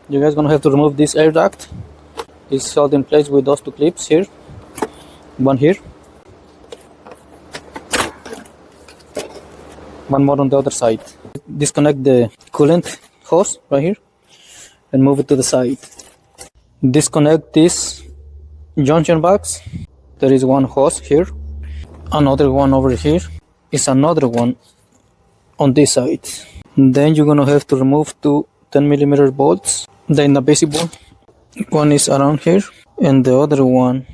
you guys gonna have to remove this air duct. It's held in place with those two clips here. One here. One more on the other side. Disconnect the coolant hose right here and move it to the side. Disconnect this junction box. There is one hose here, another one over here, is another one on this side. Then you're gonna have to remove two 10mm bolts. Then the basic bolt, one is around here, and the other one,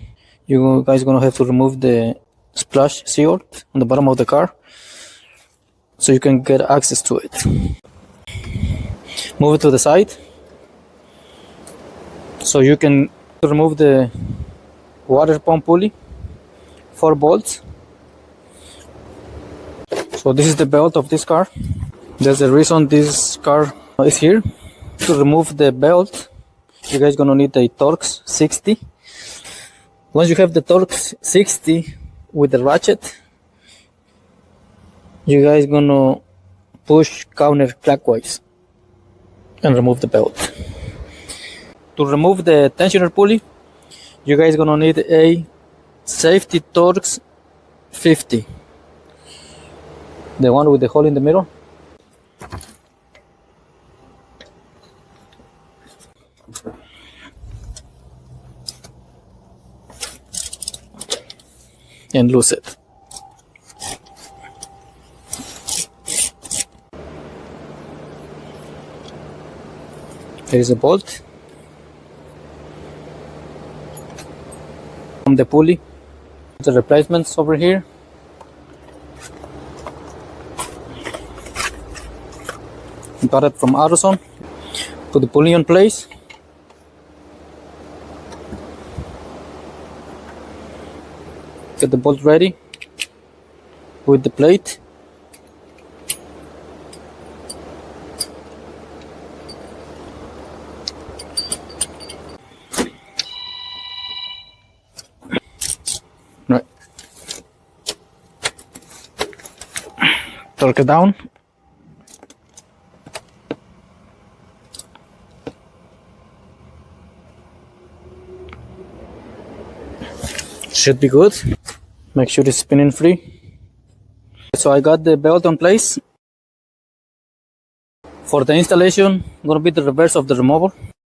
you guys gonna have to remove the splash seal on the bottom of the car so you can get access to it. Move it to the side so you can remove the water pump pulley, 4 bolts. So this is the belt of this car. There's a reason this car is here. To remove the belt, you guys gonna need a Torx 60. Once you have the Torx 60 with the ratchet, you guys gonna push counterclockwise and remove the belt. To remove the tensioner pulley, you guys gonna need a safety Torx 50, the one with the hole in the middle. And loose it. Here is a bolt from the pulley. The replacements over here. Got it from AutoZone. Put the pulley in place. Get the bolt ready with the plate. Right. Torque it down. Should be good. Make sure it's spinning free. So I got the belt in place. For the installation, gonna be the reverse of the remover.